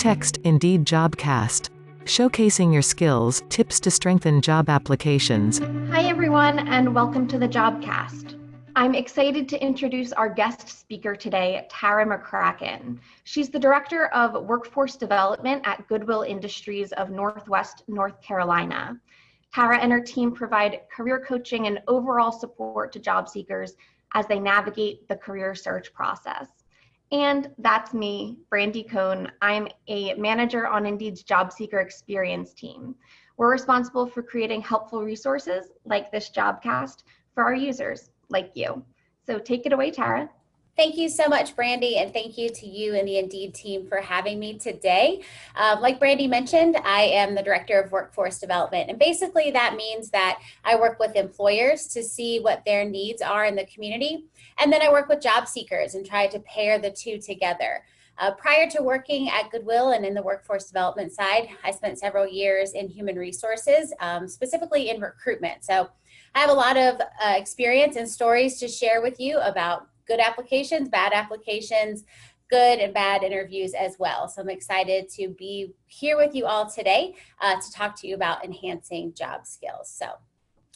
Text, Indeed Jobcast. Showcasing your skills, tips to strengthen job applications. Hi everyone, and welcome to the Jobcast. I'm excited to introduce our guest speaker today, Tara McCracken. She's the Director of Workforce Development at Goodwill Industries of Northwest North Carolina. Tara and her team provide career coaching and overall support to job seekers as they navigate the career search process. And that's me, Brandy Cohn. I'm a manager on Indeed's Job Seeker Experience team. We're responsible for creating helpful resources like this Jobcast for our users like you. So take it away, Tara. Thank you so much, Brandy, and thank you to you and the Indeed team for having me today. Like Brandy mentioned, I am the Director of Workforce Development, and basically that means that I work with employers to see what their needs are in the community, and then I work with job seekers and try to pair the two together. Prior to working at Goodwill and in the workforce development side, I spent several years in human resources, specifically in recruitment. So I have a lot of experience and stories to share with you about good applications, bad applications, good and bad interviews as well. So I'm excited to be here with you all today to talk to you about enhancing job skills. So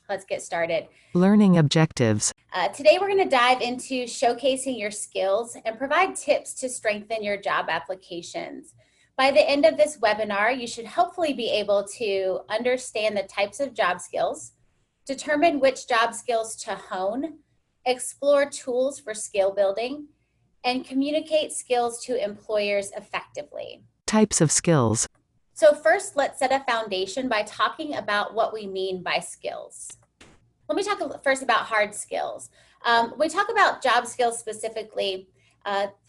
let's get started. Learning objectives. Today we're going to dive into showcasing your skills and provide tips to strengthen your job applications. By the end of this webinar, you should hopefully be able to understand the types of job skills, determine which job skills to hone, explore tools for skill building, and communicate skills to employers effectively. Types of skills. So first, let's set a foundation by talking about what we mean by skills. Let me talk first about hard skills. When we talk about job skills specifically,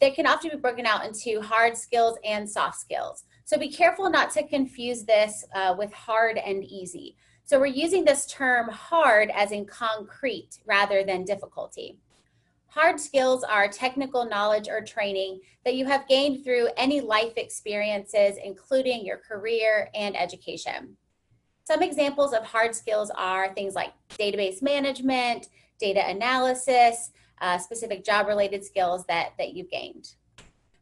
they can often be broken out into hard skills and soft skills. So be careful not to confuse this with hard and easy. So we're using this term hard as in concrete rather than difficulty. Hard skills are technical knowledge or training that you have gained through any life experiences, including your career and education. Some examples of hard skills are things like database management, data analysis, specific job-related skills that you've gained.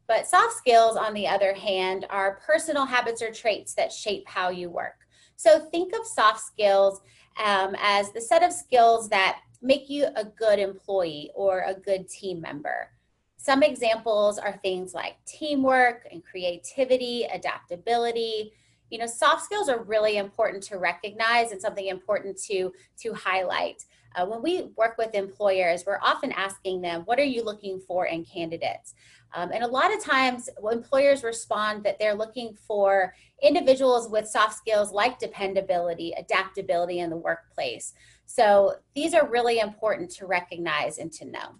But soft skills, on the other hand, are personal habits or traits that shape how you work. So think of soft skills as the set of skills that make you a good employee or a good team member. Some examples are things like teamwork and creativity, adaptability. You know, soft skills are really important to recognize and something important to highlight. When we work with employers, we're often asking them, what are you looking for in candidates? And a lot of times employers respond that they're looking for individuals with soft skills like dependability, adaptability in the workplace. So these are really important to recognize and to know.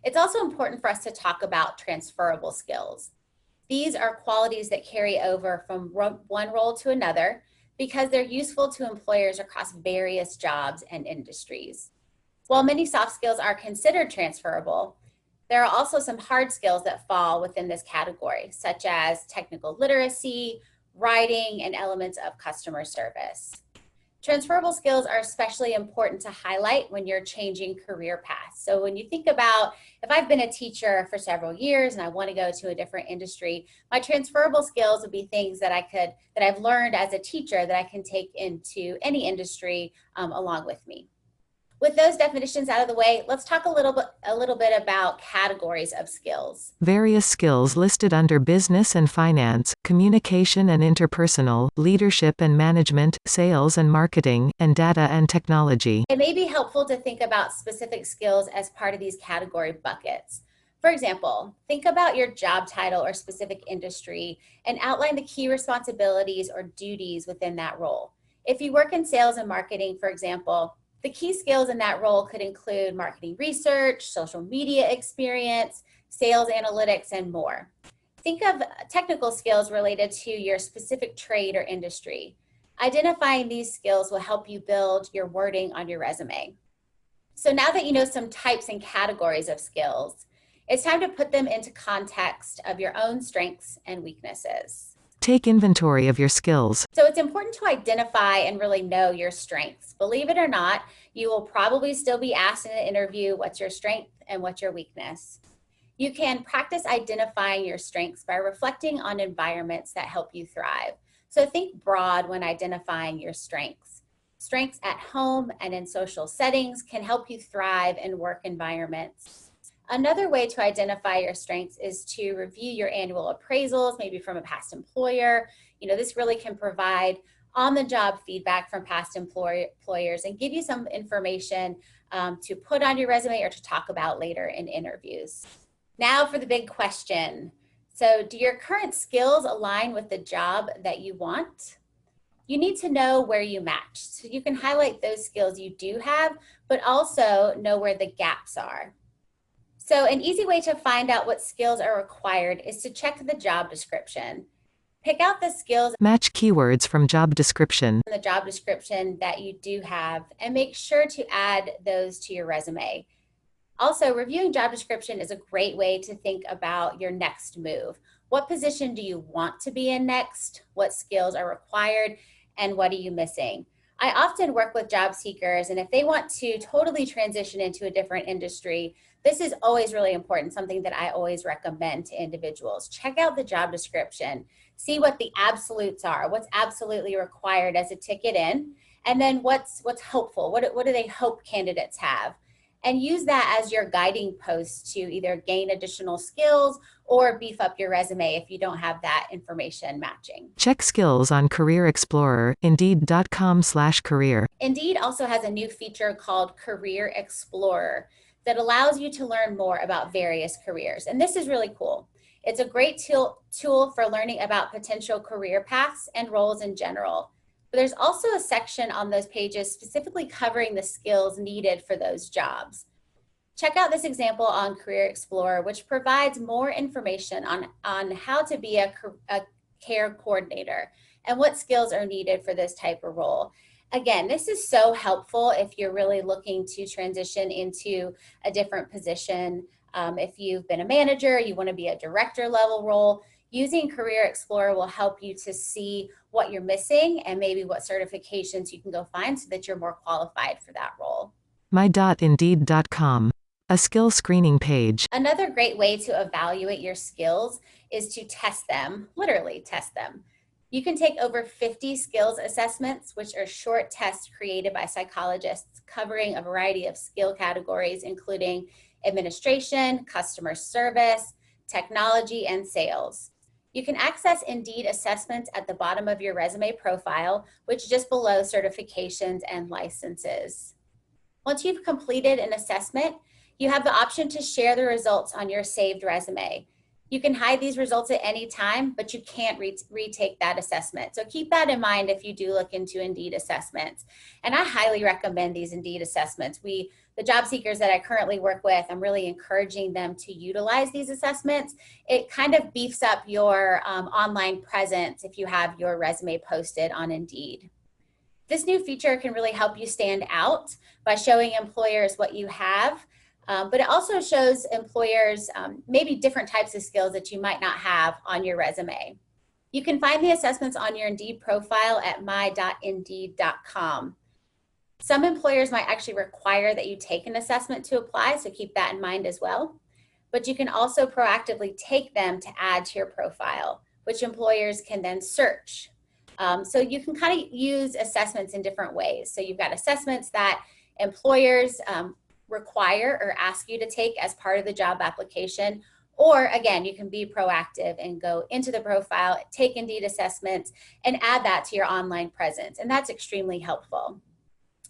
It's also important for us to talk about transferable skills. These are qualities that carry over from one role to another because they're useful to employers across various jobs and industries. While many soft skills are considered transferable, there are also some hard skills that fall within this category, such as technical literacy, writing, and elements of customer service. Transferable skills are especially important to highlight when you're changing career paths. So when you think about, if I've been a teacher for several years and I want to go to a different industry, my transferable skills would be things that I've learned as a teacher that I can take into any industry along with me. With those definitions out of the way, let's talk a little bit about categories of skills. Various skills listed under business and finance, communication and interpersonal, leadership and management, sales and marketing, and data and technology. It may be helpful to think about specific skills as part of these category buckets. For example, think about your job title or specific industry and outline the key responsibilities or duties within that role. If you work in sales and marketing, for example, the key skills in that role could include marketing research, social media experience, sales analytics, and more. Think of technical skills related to your specific trade or industry. Identifying these skills will help you build your wording on your resume. So now that you know some types and categories of skills, it's time to put them into context of your own strengths and weaknesses. Take inventory of your skills. So it's important to identify and really know your strengths. Believe it or not, you will probably still be asked in an interview what's your strength and what's your weakness. You can practice identifying your strengths by reflecting on environments that help you thrive. So think broad when identifying your strengths. Strengths at home and in social settings can help you thrive in work environments. Another way to identify your strengths is to review your annual appraisals, maybe from a past employer. This really can provide on-the-job feedback from past employers and give you some information to put on your resume or to talk about later in interviews. Now for the big question. So do your current skills align with the job that you want? You need to know where you match. So you can highlight those skills you do have, but also know where the gaps are. So an easy way to find out what skills are required is to check the job description. Pick out the skills. Match keywords from job description. The job description that you do have, and make sure to add those to your resume. Also, reviewing job description is a great way to think about your next move. What position do you want to be in next? What skills are required? And what are you missing? I often work with job seekers, and if they want to totally transition into a different industry, this is always really important, something that I always recommend to individuals. Check out the job description, see what the absolutes are, what's absolutely required as a ticket in, and then what's hopeful, what do they hope candidates have? And use that as your guiding post to either gain additional skills or beef up your resume if you don't have that information matching. Check skills on Career Explorer, Indeed.com/career. Indeed also has a new feature called Career Explorer that allows you to learn more about various careers. And this is really cool. It's a great tool for learning about potential career paths and roles in general. But there's also a section on those pages specifically covering the skills needed for those jobs. Check out this example on Career Explorer, which provides more information on how to be a care coordinator and what skills are needed for this type of role. Again, this is so helpful if you're really looking to transition into a different position. If you've been a manager, you want to be a director level role, using Career Explorer will help you to see what you're missing and maybe what certifications you can go find so that you're more qualified for that role. My.Indeed.com. A skill screening page. Another great way to evaluate your skills is to test them, literally test them. You can take over 50 skills assessments, which are short tests created by psychologists covering a variety of skill categories, including administration, customer service, technology, and sales. You can access Indeed assessments at the bottom of your resume profile, which is just below certifications and licenses. Once you've completed an assessment, you have the option to share the results on your saved resume. You can hide these results at any time, but you can't retake that assessment. So keep that in mind if you do look into Indeed assessments. And I highly recommend these Indeed assessments. The job seekers that I currently work with, I'm really encouraging them to utilize these assessments. It kind of beefs up your online presence if you have your resume posted on Indeed. This new feature can really help you stand out by showing employers what you have, but it also shows employers maybe different types of skills that you might not have on your resume. You can find the assessments on your Indeed profile at my.indeed.com. Some employers might actually require that you take an assessment to apply, so keep that in mind as well. But you can also proactively take them to add to your profile, which employers can then search. So you can kind of use assessments in different ways. So you've got assessments that employers require or ask you to take as part of the job application. Or again, you can be proactive and go into the profile, take Indeed assessments, and add that to your online presence. And that's extremely helpful.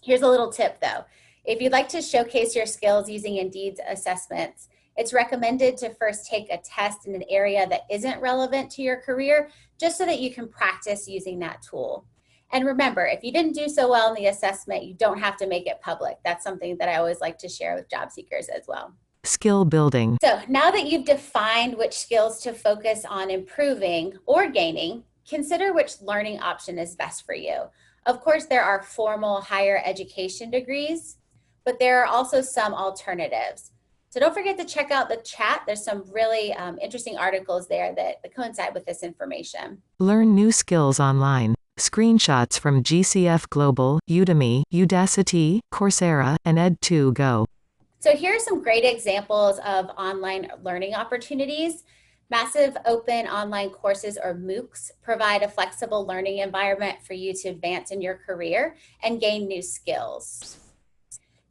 Here's a little tip though. If you'd like to showcase your skills using Indeed's assessments, it's recommended to first take a test in an area that isn't relevant to your career, just so that you can practice using that tool. And remember, if you didn't do so well in the assessment, you don't have to make it public. That's something that I always like to share with job seekers as well. Skill building. So now that you've defined which skills to focus on improving or gaining, consider which learning option is best for you. Of course, there are formal higher education degrees, but there are also some alternatives. So don't forget to check out the chat. There's some really interesting articles there that coincide with this information. Learn new skills online. Screenshots from GCF Global, Udemy, Udacity, Coursera, and Ed2Go. So here are some great examples of online learning opportunities. Massive open online courses, or MOOCs, provide a flexible learning environment for you to advance in your career and gain new skills.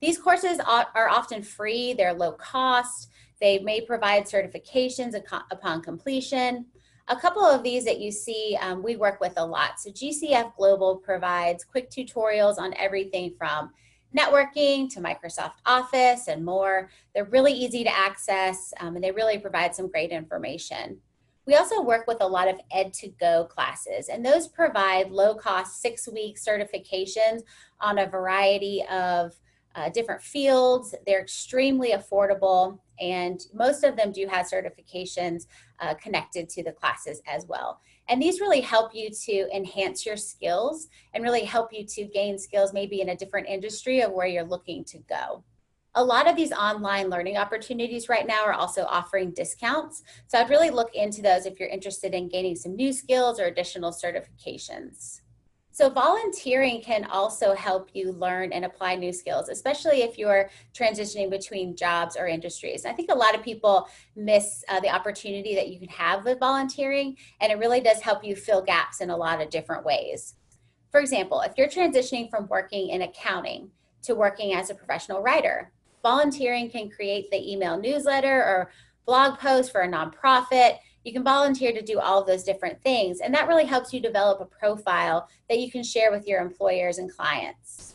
These courses are often free, they're low cost, they may provide certifications upon completion. A couple of these that you see, we work with a lot. So GCF Global provides quick tutorials on everything from networking to Microsoft Office and more. They're really easy to access, and they really provide some great information. We also work with a lot of Ed2Go classes, and those provide low-cost 6-week certifications on a variety of different fields. They're extremely affordable, and most of them do have certifications connected to the classes as well. And these really help you to enhance your skills and really help you to gain skills maybe in a different industry of where you're looking to go. A lot of these online learning opportunities right now are also offering discounts. So I'd really look into those if you're interested in gaining some new skills or additional certifications. So volunteering can also help you learn and apply new skills, especially if you're transitioning between jobs or industries. I think a lot of people miss the opportunity that you can have with volunteering, and it really does help you fill gaps in a lot of different ways. For example, if you're transitioning from working in accounting to working as a professional writer, volunteering can create the email newsletter or blog post for a nonprofit. You can volunteer to do all of those different things, and that really helps you develop a profile that you can share with your employers and clients.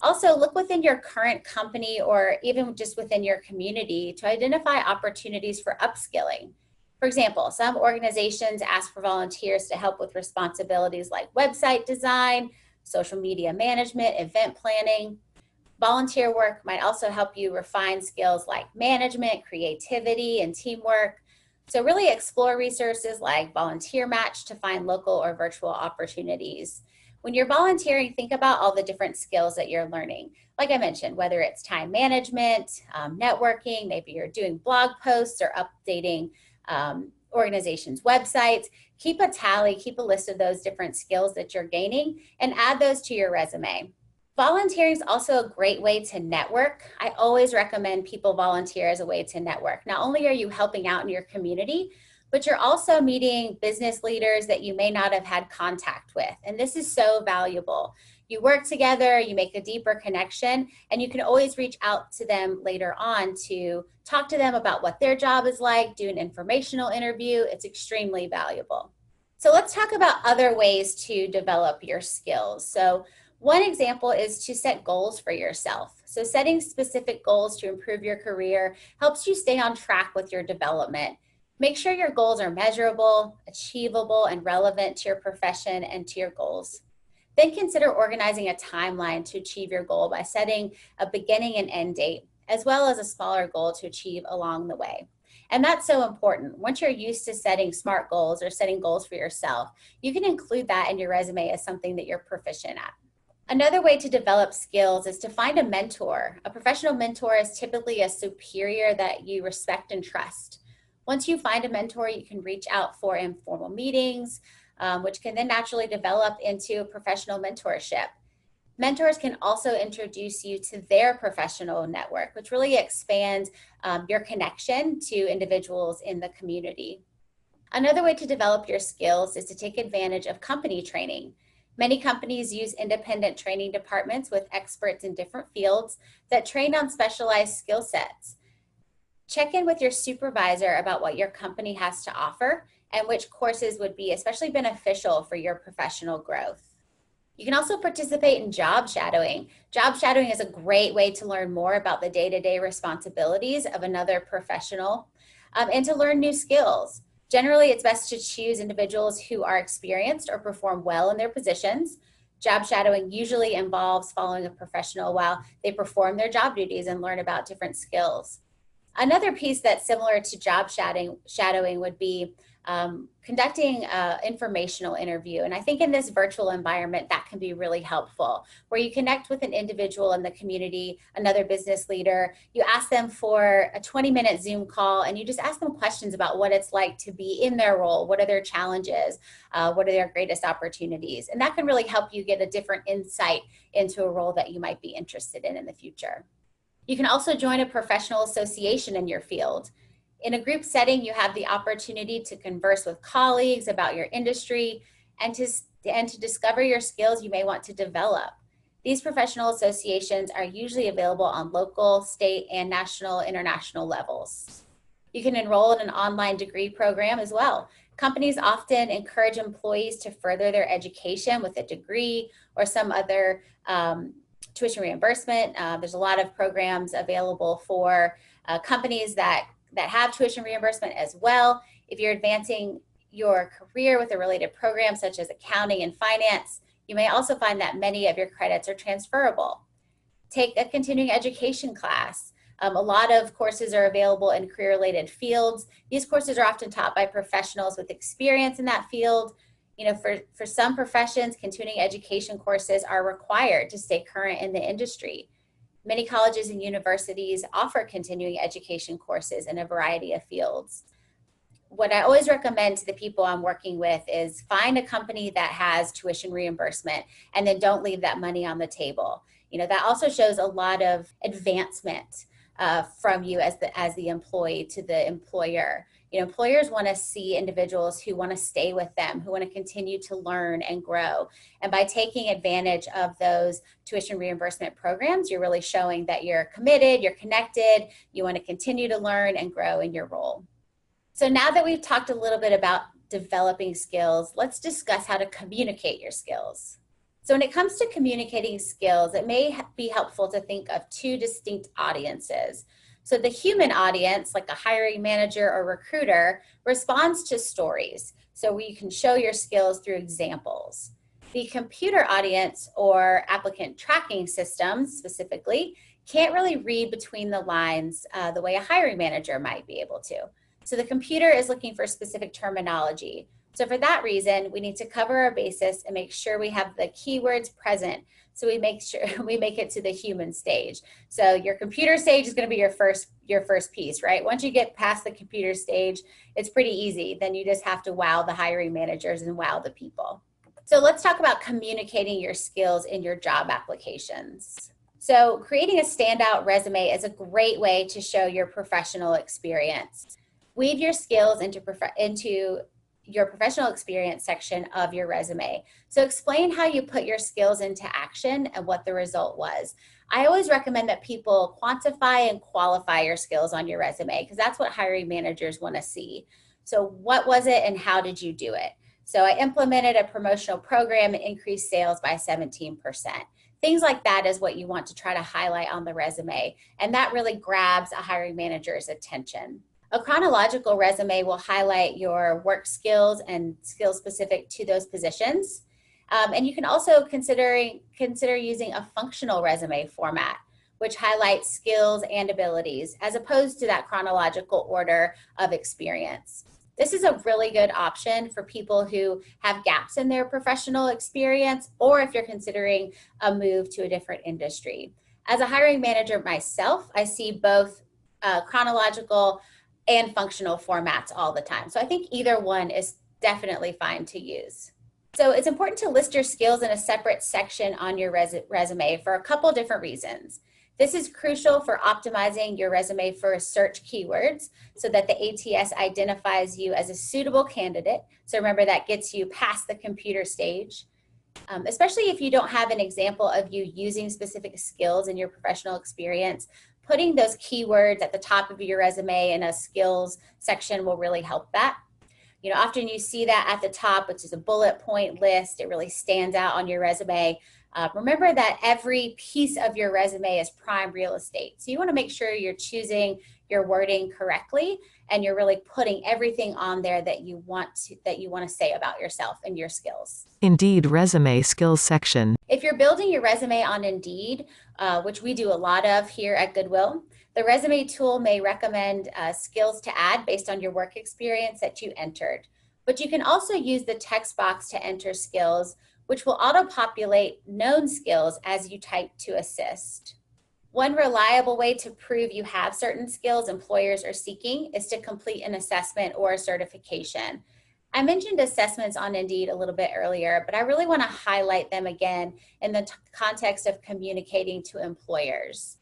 Also, look within your current company or even just within your community to identify opportunities for upskilling. For example, some organizations ask for volunteers to help with responsibilities like website design, social media management, event planning. Volunteer work might also help you refine skills like management, creativity, and teamwork. So really explore resources like Volunteer Match to find local or virtual opportunities. When you're volunteering, think about all the different skills that you're learning. Like I mentioned, whether it's time management, networking, maybe you're doing blog posts or updating organizations' websites. Keep a tally, keep a list of those different skills that you're gaining and add those to your resume. Volunteering is also a great way to network. I always recommend people volunteer as a way to network. Not only are you helping out in your community, but you're also meeting business leaders that you may not have had contact with. And this is so valuable. You work together, you make a deeper connection, and you can always reach out to them later on to talk to them about what their job is like, do an informational interview. It's extremely valuable. So let's talk about other ways to develop your skills. So one example is to set goals for yourself. So setting specific goals to improve your career helps you stay on track with your development. Make sure your goals are measurable, achievable, and relevant to your profession and to your goals. Then consider organizing a timeline to achieve your goal by setting a beginning and end date, as well as a smaller goal to achieve along the way. And that's so important. Once you're used to setting SMART goals or setting goals for yourself, you can include that in your resume as something that you're proficient at. Another way to develop skills is to find a mentor. A professional mentor is typically a superior that you respect and trust. Once you find a mentor, you can reach out for informal meetings, which can then naturally develop into professional mentorship. Mentors can also introduce you to their professional network, which really expands your connection to individuals in the community. Another way to develop your skills is to take advantage of company training. Many companies use independent training departments with experts in different fields that train on specialized skill sets. Check in with your supervisor about what your company has to offer and which courses would be especially beneficial for your professional growth. You can also participate in job shadowing. Job shadowing is a great way to learn more about the day-to-day responsibilities of another professional and to learn new skills. Generally, it's best to choose individuals who are experienced or perform well in their positions. Job shadowing usually involves following a professional while they perform their job duties and learn about different skills. Another piece that's similar to job shadowing would be conducting an informational interview. And I think in this virtual environment, that can be really helpful, where you connect with an individual in the community, another business leader, you ask them for a 20-minute Zoom call, and you just ask them questions about what it's like to be in their role, what are their challenges, what are their greatest opportunities. And that can really help you get a different insight into a role that you might be interested in the future. You can also join a professional association in your field. In a group setting, you have the opportunity to converse with colleagues about your industry and to discover your skills you may want to develop. These professional associations are usually available on local, state, and national, international levels. You can enroll in an online degree program as well. Companies often encourage employees to further their education with a degree or some other tuition reimbursement. There's a lot of programs available for companies that have tuition reimbursement as well. If you're advancing your career with a related program such as accounting and finance, you may also find that many of your credits are transferable. Take a continuing education class. A lot of courses are available in career-related fields. These courses are often taught by professionals with experience in that field. You know, for some professions, continuing education courses are required to stay current in the industry. Many colleges and universities offer continuing education courses in a variety of fields. What I always recommend to the people I'm working with is find a company that has tuition reimbursement and then don't leave that money on the table. You know, that also shows a lot of advancement from you as the employee to the employer. You know, employers want to see individuals who want to stay with them, who want to continue to learn and grow. And by taking advantage of those tuition reimbursement programs, you're really showing that you're committed, you're connected, you want to continue to learn and grow in your role. So now that we've talked a little bit about developing skills, let's discuss how to communicate your skills. So when it comes to communicating skills, it may be helpful to think of two distinct audiences. So the human audience, like a hiring manager or recruiter, responds to stories. So you can show your skills through examples. The computer audience, or applicant tracking systems specifically, can't really read between the lines the way a hiring manager might be able to. So the computer is looking for specific terminology. So for that reason, we need to cover our basis and make sure we have the keywords present. So we make sure we make it to the human stage. So your computer stage is going to be your first piece, right? Once you get past the computer stage, it's pretty easy. Then you just have to wow the hiring managers and wow the people. So let's talk about communicating your skills in your job applications. So creating a standout resume is a great way to show your professional experience. Weave your skills into your professional experience section of your resume. So explain how you put your skills into action and what the result was. I always recommend that people quantify and qualify your skills on your resume because that's what hiring managers want to see. So what was it and how did you do it? So I implemented a promotional program and increased sales by 17%. Things like that is what you want to try to highlight on the resume, and that really grabs a hiring manager's attention. A chronological resume will highlight your work skills and skills specific to those positions. And you can also consider using a functional resume format, which highlights skills and abilities as opposed to that chronological order of experience. This is a really good option for people who have gaps in their professional experience, or if you're considering a move to a different industry. As a hiring manager myself, I see both chronological and functional formats all the time. So I think either one is definitely fine to use. So it's important to list your skills in a separate section on your resume for a couple different reasons. This is crucial for optimizing your resume for search keywords so that the ATS identifies you as a suitable candidate. So remember, that gets you past the computer stage. Especially if you don't have an example of you using specific skills in your professional experience, putting those keywords at the top of your resume in a skills section will really help that. You know, often you see that at the top, which is a bullet point list. It really stands out on your resume. Remember that every piece of your resume is prime real estate. So you want to make sure you're choosing your wording correctly and you're really putting everything on there that you want to say about yourself and your skills. Indeed resume skills section. If you're building your resume on Indeed, which we do a lot of here at Goodwill, the resume tool may recommend skills to add based on your work experience that you entered. But you can also use the text box to enter skills, which will auto-populate known skills as you type to assist. One reliable way to prove you have certain skills employers are seeking is to complete an assessment or a certification. I mentioned assessments on Indeed a little bit earlier, but I really want to highlight them again in the context of communicating to employers.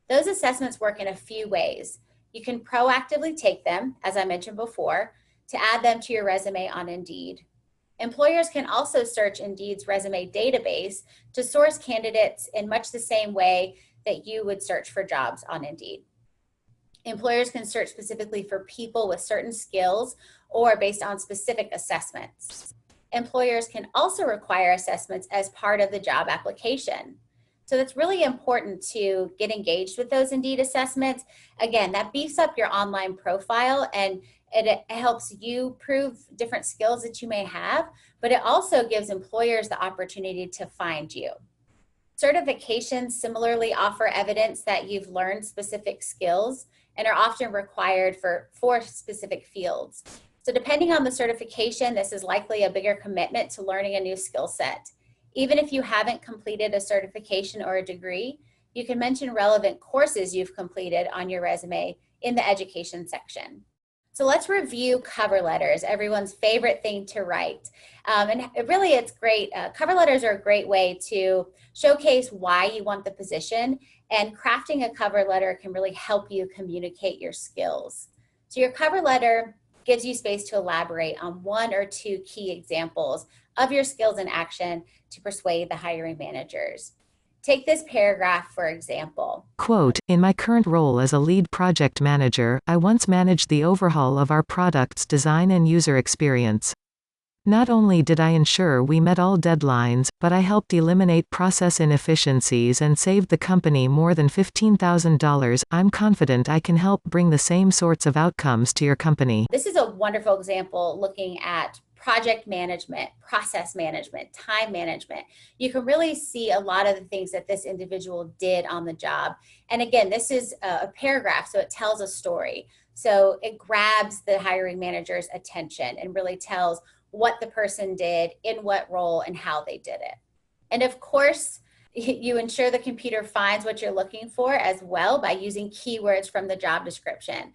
Those assessments work in a few ways. You can proactively take them, as I mentioned before, to add them to your resume on Indeed. Employers can also search Indeed's resume database to source candidates in much the same way that you would search for jobs on Indeed. Employers can search specifically for people with certain skills or based on specific assessments. Employers can also require assessments as part of the job application. So it's really important to get engaged with those Indeed assessments. Again, that beefs up your online profile and it helps you prove different skills that you may have, but it also gives employers the opportunity to find you. Certifications similarly offer evidence that you've learned specific skills and are often required for specific fields. So depending on the certification, this is likely a bigger commitment to learning a new skill set. Even if you haven't completed a certification or a degree, you can mention relevant courses you've completed on your resume in the education section. So let's review cover letters, everyone's favorite thing to write. And really it's great. Cover letters are a great way to showcase why you want the position, and crafting a cover letter can really help you communicate your skills. So your cover letter gives you space to elaborate on one or two key examples of your skills in action to persuade the hiring managers. Take this paragraph, for example. Quote, in my current role as a lead project manager, I once managed the overhaul of our product's design and user experience. Not only did I ensure we met all deadlines, but I helped eliminate process inefficiencies and saved the company more than $15,000. I'm confident I can help bring the same sorts of outcomes to your company. This is a wonderful example looking at project management, process management, time management. You can really see a lot of the things that this individual did on the job. And again, this is a paragraph, so it tells a story. So it grabs the hiring manager's attention and really tells what the person did, in what role, and how they did it. And of course, you ensure the computer finds what you're looking for as well by using keywords from the job description.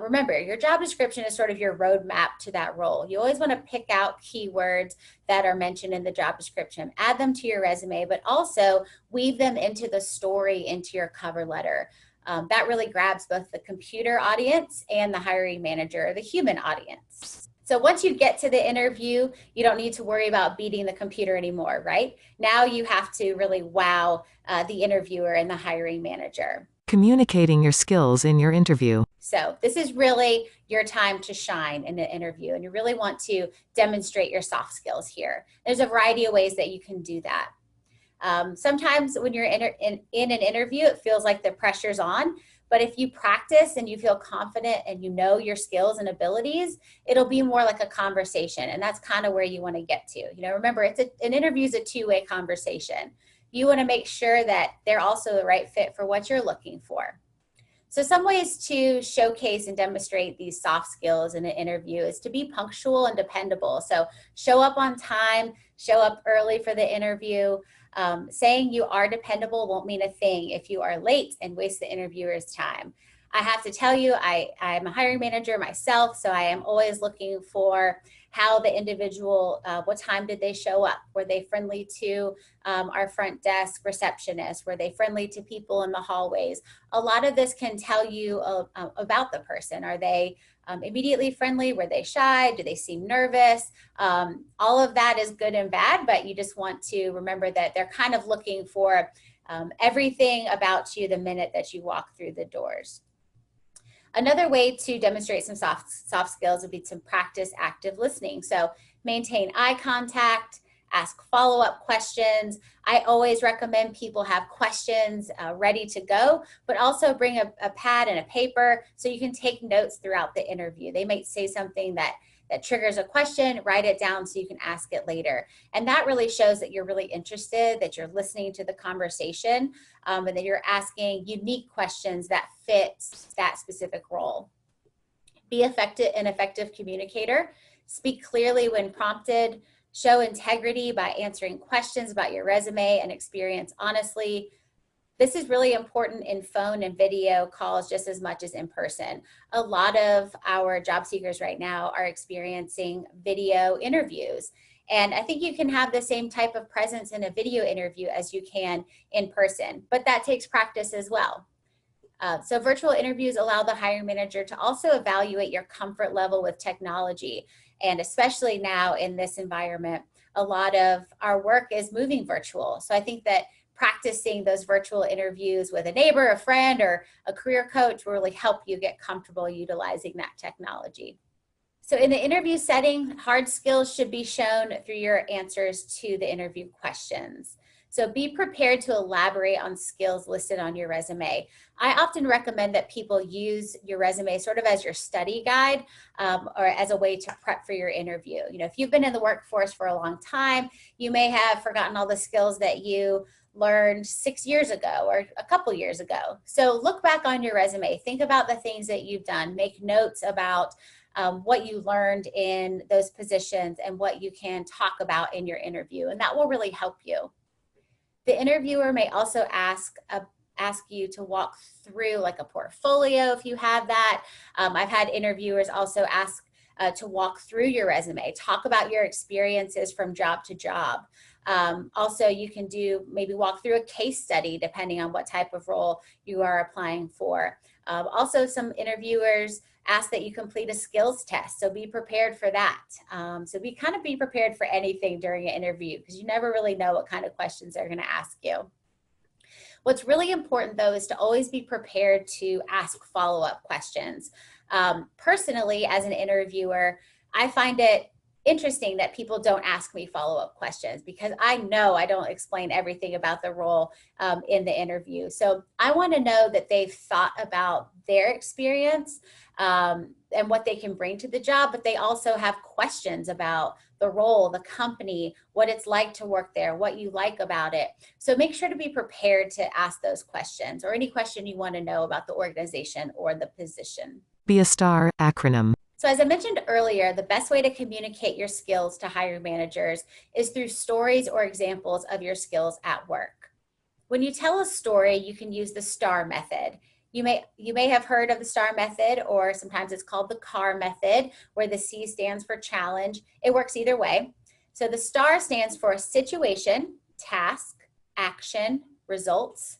Remember, your job description is sort of your roadmap to that role. You always want to pick out keywords that are mentioned in the job description, add them to your resume, but also weave them into the story, into your cover letter. That really grabs both the computer audience and the hiring manager, the human audience. So once you get to the interview, you don't need to worry about beating the computer anymore, right? Now you have to really wow the interviewer and the hiring manager. Communicating your skills in your interview. So this is really your time to shine in an interview, and you really want to demonstrate your soft skills here. There's a variety of ways that you can do that. Sometimes when you're in an interview, it feels like the pressure's on, but if you practice and you feel confident and you know your skills and abilities, it'll be more like a conversation, and that's kind of where you want to get to. You know, remember, an interview is a two-way conversation. You want to make sure that they're also the right fit for what you're looking for. So some ways to showcase and demonstrate these soft skills in an interview is to be punctual and dependable. So show up on time, show up early for the interview. Saying you are dependable won't mean a thing if you are late and waste the interviewer's time. I have to tell you, I'm a hiring manager myself, so I am always looking for how the individual, what time did they show up? Were they friendly to our front desk receptionist? Were they friendly to people in the hallways? A lot of this can tell you about the person. Are they immediately friendly? Were they shy? Do they seem nervous? All of that is good and bad, but you just want to remember that they're kind of looking for everything about you the minute that you walk through the doors. Another way to demonstrate some soft skills would be to practice active listening. So maintain eye contact, ask follow-up questions. I always recommend people have questions ready to go, but also bring a pad and a paper so you can take notes throughout the interview. They might say something that triggers a question, write it down so you can ask it later. And that really shows that you're really interested, that you're listening to the conversation, and that you're asking unique questions that fit that specific role. Be an effective communicator. Speak clearly when prompted. Show integrity by answering questions about your resume and experience honestly. This is really important in phone and video calls just as much as in person. A lot of our job seekers right now are experiencing video interviews. And I think you can have the same type of presence in a video interview as you can in person, but that takes practice as well. So virtual interviews allow the hiring manager to also evaluate your comfort level with technology. And especially now in this environment, a lot of our work is moving virtual. So I think that practicing those virtual interviews with a neighbor, a friend, or a career coach will really help you get comfortable utilizing that technology. So in the interview setting, hard skills should be shown through your answers to the interview questions. So be prepared to elaborate on skills listed on your resume. I often recommend that people use your resume sort of as your study guide or as a way to prep for your interview. You know, if you've been in the workforce for a long time, you may have forgotten all the skills that you learned 6 years ago or a couple years ago. So look back on your resume, think about the things that you've done, make notes about what you learned in those positions and what you can talk about in your interview, and that will really help you. The interviewer may also ask you to walk through like a portfolio if you have that. I've had interviewers also ask to walk through your resume, talk about your experiences from job to job. Also, you can maybe walk through a case study depending on what type of role you are applying for. Also, some interviewers ask that you complete a skills test, so be prepared for that. So be prepared for anything during an interview because you never really know what kind of questions they're going to ask you. What's really important though is to always be prepared to ask follow-up questions. Personally, as an interviewer, I find it interesting that people don't ask me follow-up questions because I know I don't explain everything about the role in the interview. So I want to know that they've thought about their experience and what they can bring to the job, but they also have questions about the role, the company, what it's like to work there, what you like about it. So make sure to be prepared to ask those questions or any question you want to know about the organization or the position. Be a star acronym. So as I mentioned earlier, the best way to communicate your skills to hiring managers is through stories or examples of your skills at work. When you tell a story, you can use the STAR method. You may have heard of the STAR method, or sometimes it's called the CAR method, where the C stands for challenge. It works either way. So the STAR stands for situation, task, action, results.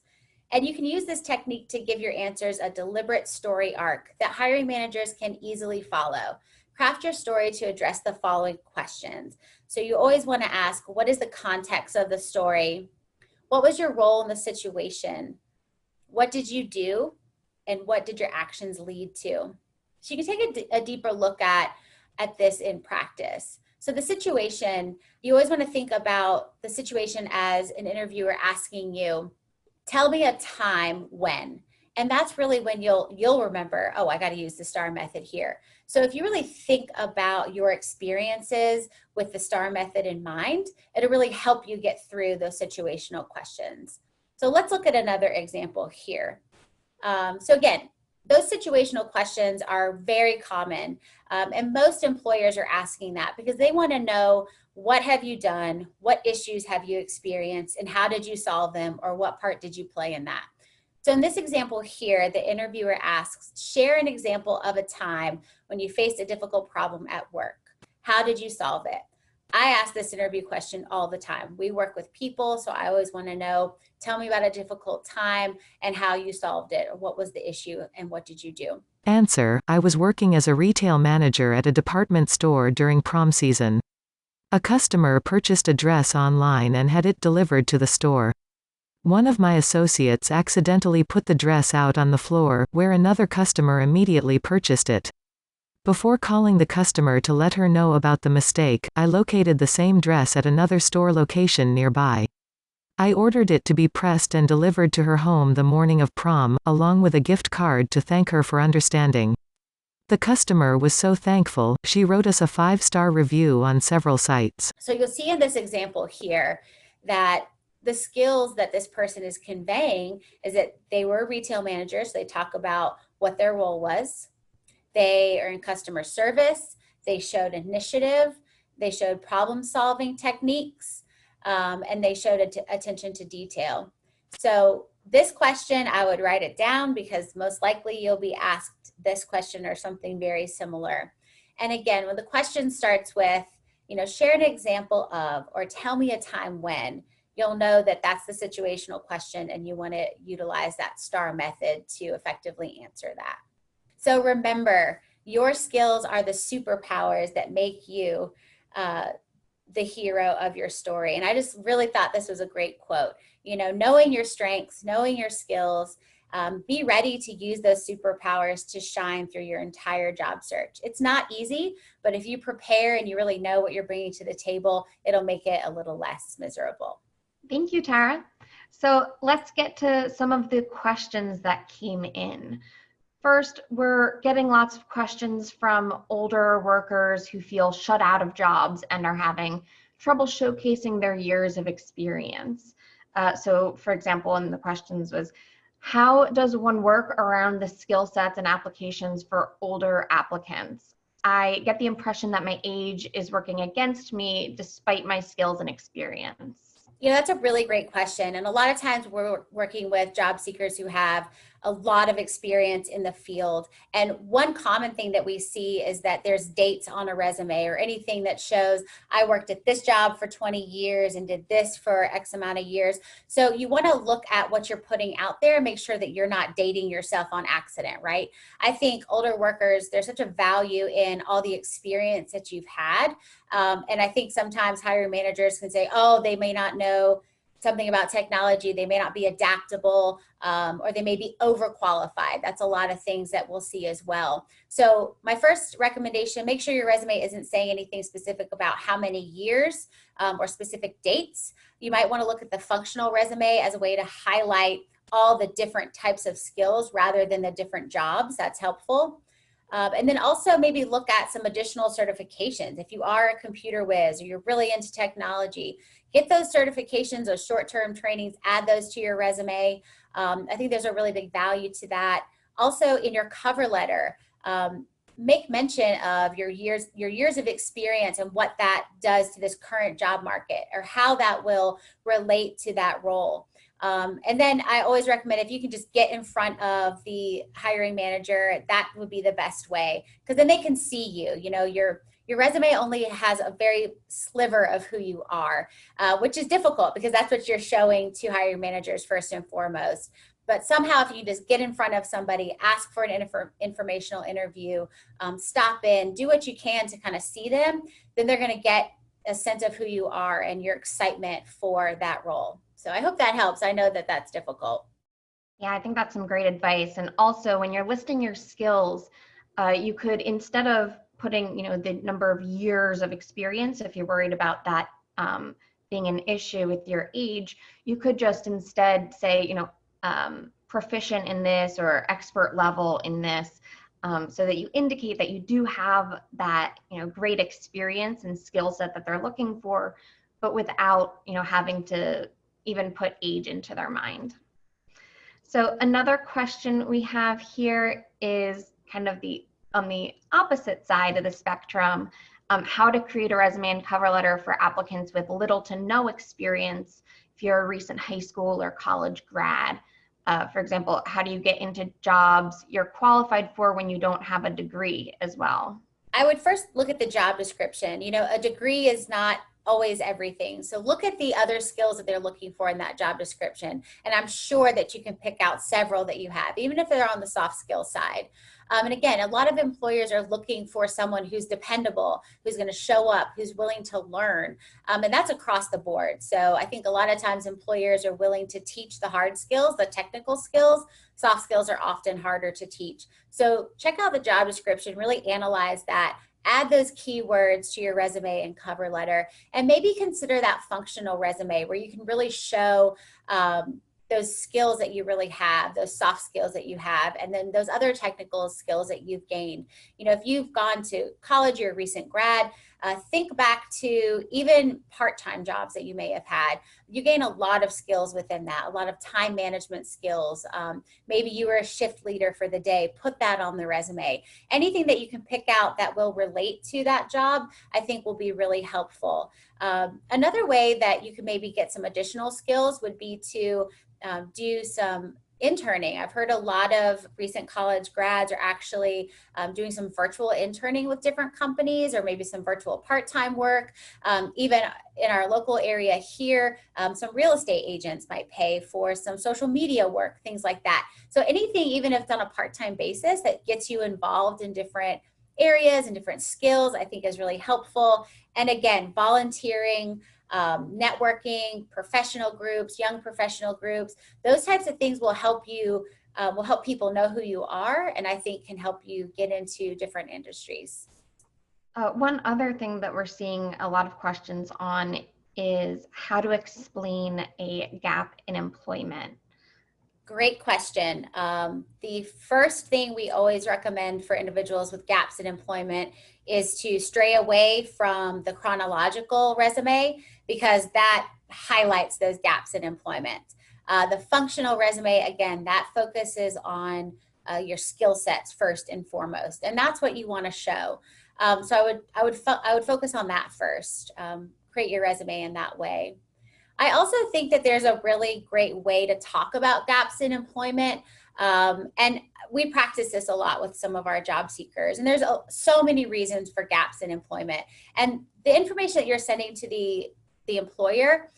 And you can use this technique to give your answers a deliberate story arc that hiring managers can easily follow. Craft your story to address the following questions. So you always want to ask, what is the context of the story? What was your role in the situation? What did you do? And what did your actions lead to? So you can take a deeper look at this in practice. So the situation, you always want to think about the situation as an interviewer asking you, tell me a time when. And that's really when you'll remember, oh, I got to use the STAR method here. So if you really think about your experiences with the STAR method in mind, it'll really help you get through those situational questions. So let's look at another example here. So again, those situational questions are very common, and most employers are asking that because they want to know, what have you done, what issues have you experienced, and how did you solve them, or what part did you play in that? So in this example here, the interviewer asks, share an example of a time when you faced a difficult problem at work. How did you solve it? I ask this interview question all the time. We work with people, so I always want to know, tell me about a difficult time and how you solved it, or what was the issue and what did you do? Answer: I was working as a retail manager at a department store during prom season. A customer purchased a dress online and had it delivered to the store. One of my associates accidentally put the dress out on the floor, where another customer immediately purchased it. Before calling the customer to let her know about the mistake, I located the same dress at another store location nearby. I ordered it to be pressed and delivered to her home the morning of prom, along with a gift card to thank her for understanding. The customer was so thankful, she wrote us a 5-star review on several sites. So you'll see in this example here that the skills that this person is conveying is that they were retail managers. So they talk about what their role was. They are in customer service. They showed initiative. They showed problem-solving techniques, and they showed attention to detail. So this question, I would write it down because most likely you'll be asked this question or something very similar. And again, when the question starts with, share an example of, or tell me a time when, you'll know that that's the situational question and you want to utilize that STAR method to effectively answer that. So remember, your skills are the superpowers that make you the hero of your story. And I just really thought this was a great quote. You know, knowing your strengths, knowing your skills, be ready to use those superpowers to shine through your entire job search. It's not easy, but if you prepare and you really know what you're bringing to the table, it'll make it a little less miserable. Thank you, Tara. So let's get to some of the questions that came in. First, we're getting lots of questions from older workers who feel shut out of jobs and are having trouble showcasing their years of experience. So for example, one of the questions was, how does one work around the skill sets and applications for older applicants? I get the impression that my age is working against me despite my skills and experience. You know, that's a really great question. And a lot of times we're working with job seekers who have a lot of experience in the field. And one common thing that we see is that there's dates on a resume or anything that shows I worked at this job for 20 years and did this for X amount of years. So you want to look at what you're putting out there and make sure that you're not dating yourself on accident, right? I think older workers, there's such a value in all the experience that you've had. And I think sometimes hiring managers can say, oh, they may not know something about technology, they may not be adaptable, or they may be overqualified. That's a lot of things that we'll see as well. So my first recommendation, make sure your resume isn't saying anything specific about how many years or specific dates. You might want to look at the functional resume as a way to highlight all the different types of skills rather than the different jobs. That's helpful. And then also maybe look at some additional certifications. If you are a computer whiz or you're really into technology, get those certifications, those short-term trainings, add those to your resume. I think there's a really big value to that. Also in your cover letter, make mention of your years of experience and what that does to this current job market or how that will relate to that role. And then I always recommend if you can just get in front of the hiring manager, that would be the best way, because then they can see you. You know, your resume only has a very sliver of who you are, which is difficult because that's what you're showing to hiring managers first and foremost. But somehow if you just get in front of somebody, ask for an informational interview, stop in, do what you can to kind of see them, then they're going to get a sense of who you are and your excitement for that role. So I hope that helps. I know that that's difficult. Yeah, I think that's some great advice. And also when you're listing your skills, you could, instead of putting, you know, the number of years of experience, if you're worried about that being an issue with your age, you could just instead say, you know, proficient in this or expert level in this, so that you indicate that you do have that, you know, great experience and skill set that they're looking for, but without, you know, having to even put age into their mind. So another question we have here is kind of on the opposite side of the spectrum, how to create a resume and cover letter for applicants with little to no experience if you're a recent high school or college grad. For example, how do you get into jobs you're qualified for when you don't have a degree as well? I would first look at the job description. You know, a degree is not always everything. So look at the other skills that they're looking for in that job description. And I'm sure that you can pick out several that you have, even if they're on the soft skill side. And again, a lot of employers are looking for someone who's dependable, who's going to show up, who's willing to learn. And that's across the board. So I think a lot of times employers are willing to teach the hard skills, the technical skills. Soft skills are often harder to teach. So check out the job description, really analyze that. Add those keywords to your resume and cover letter, and maybe consider that functional resume where you can really show those skills that you really have, those soft skills that you have, and then those other technical skills that you've gained. You know, if you've gone to college, you're a recent grad, think back to even part-time jobs that you may have had. You gain a lot of skills within that, a lot of time management skills. Maybe you were a shift leader for the day, put that on the resume. Anything that you can pick out that will relate to that job, I think will be really helpful. Another way that you can maybe get some additional skills would be to do some interning. I've heard a lot of recent college grads are actually doing some virtual interning with different companies, or maybe some virtual part-time work. Even in our local area here, some real estate agents might pay for some social media work, things like that. So anything, even if it's on a part-time basis, that gets you involved in different areas and different skills, I think is really helpful. And again, volunteering, networking, professional groups, young professional groups, those types of things will help you, will help people know who you are, and I think can help you get into different industries. One other thing that we're seeing a lot of questions on is how to explain a gap in employment. Great question. The first thing we always recommend for individuals with gaps in employment is to stray away from the chronological resume, because that highlights those gaps in employment. The functional resume, again, that focuses on your skill sets first and foremost, and that's what you want to show. So I would focus on that first. Create your resume in that way. I also think that there's a really great way to talk about gaps in employment. And we practice this a lot with some of our job seekers. And there's so many reasons for gaps in employment. And the information that you're sending to the employer,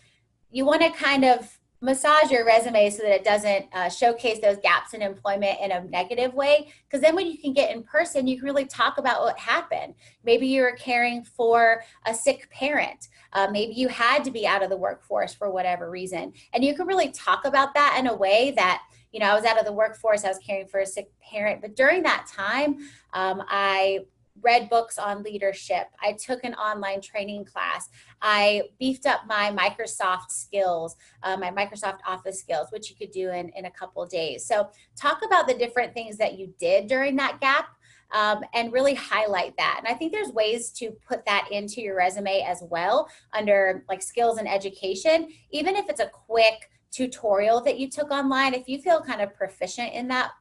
you want to kind of massage your resume so that it doesn't showcase those gaps in employment in a negative way. Because then when you can get in person, you can really talk about what happened. Maybe you were caring for a sick parent. Maybe you had to be out of the workforce for whatever reason. And you can really talk about that in a way that, you know, I was out of the workforce, I was caring for a sick parent, but during that time, I read books on leadership. I took an online training class. I beefed up my Microsoft skills, my Microsoft Office skills, which you could do in a couple of days. So talk about the different things that you did during that gap. And really highlight that. And I think there's ways to put that into your resume as well under like skills and education, even if it's a quick tutorial that you took online. If you feel kind of proficient in that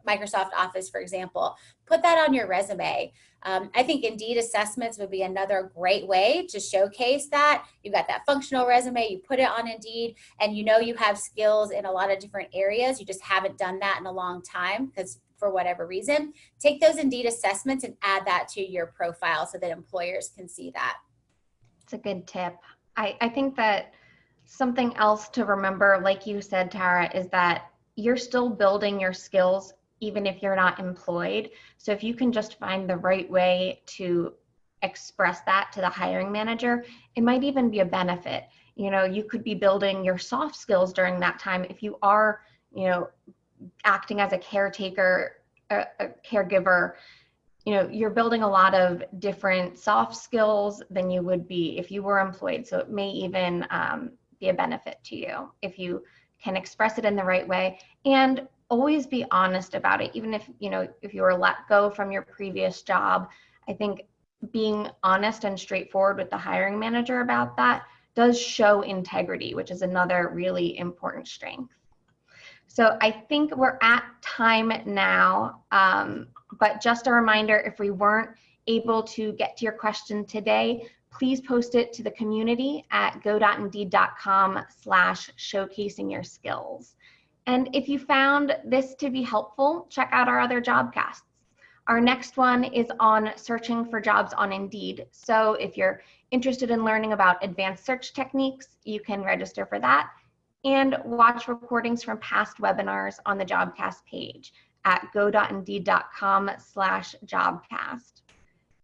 Microsoft Office, for example, put that on your resume. I think Indeed assessments would be another great way to showcase that. You've got that functional resume, you put it on Indeed, and you know you have skills in a lot of different areas. You just haven't done that in a long time because for whatever reason. Take those Indeed assessments and add that to your profile so that employers can see that. It's a good tip. I think that something else to remember, like you said, Tara, is that you're still building your skills even if you're not employed. So if you can just find the right way to express that to the hiring manager, it might even be a benefit. You know, you could be building your soft skills during that time. If you are, you know, acting as a caretaker, a caregiver, you know, you're building a lot of different soft skills than you would be if you were employed. So it may even be a benefit to you if you can express it in the right way, and always be honest about it. Even if, you know, if you were let go from your previous job, I think being honest and straightforward with the hiring manager about that does show integrity, which is another really important strength. So I think we're at time now, but just a reminder, if we weren't able to get to your question today, please post it to the community at go.indeed.com/showcasing your skills. And if you found this to be helpful, check out our other jobcasts. Our next one is on searching for jobs on Indeed. So if you're interested in learning about advanced search techniques, you can register for that and watch recordings from past webinars on the Jobcast page at go.indeed.com/jobcast.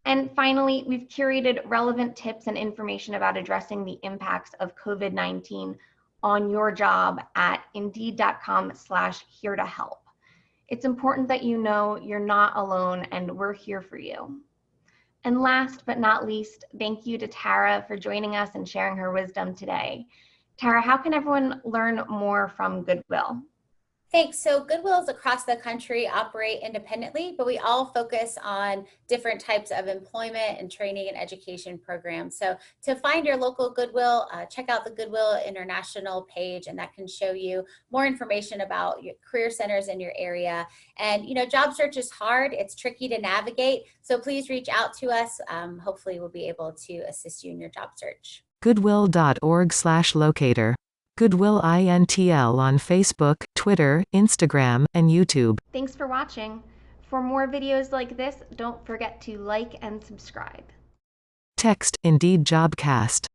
And finally, we've curated relevant tips and information about addressing the impacts of COVID-19 on your job at indeed.com/here-to-help. It's important that you know you're not alone and we're here for you. And last but not least, thank you to Tara for joining us and sharing her wisdom today. Tara, how can everyone learn more from Goodwill? Thanks. So Goodwills across the country operate independently, but we all focus on different types of employment and training and education programs. So to find your local Goodwill, check out the Goodwill International page, and that can show you more information about your career centers in your area. And, you know, job search is hard. It's tricky to navigate. So please reach out to us. Hopefully we'll be able to assist you in your job search. Goodwill.org/locator Goodwill INTL on Facebook, Twitter, Instagram, and YouTube. Thanks for watching. For more videos like this, don't forget to like and subscribe. Text Indeed Jobcast.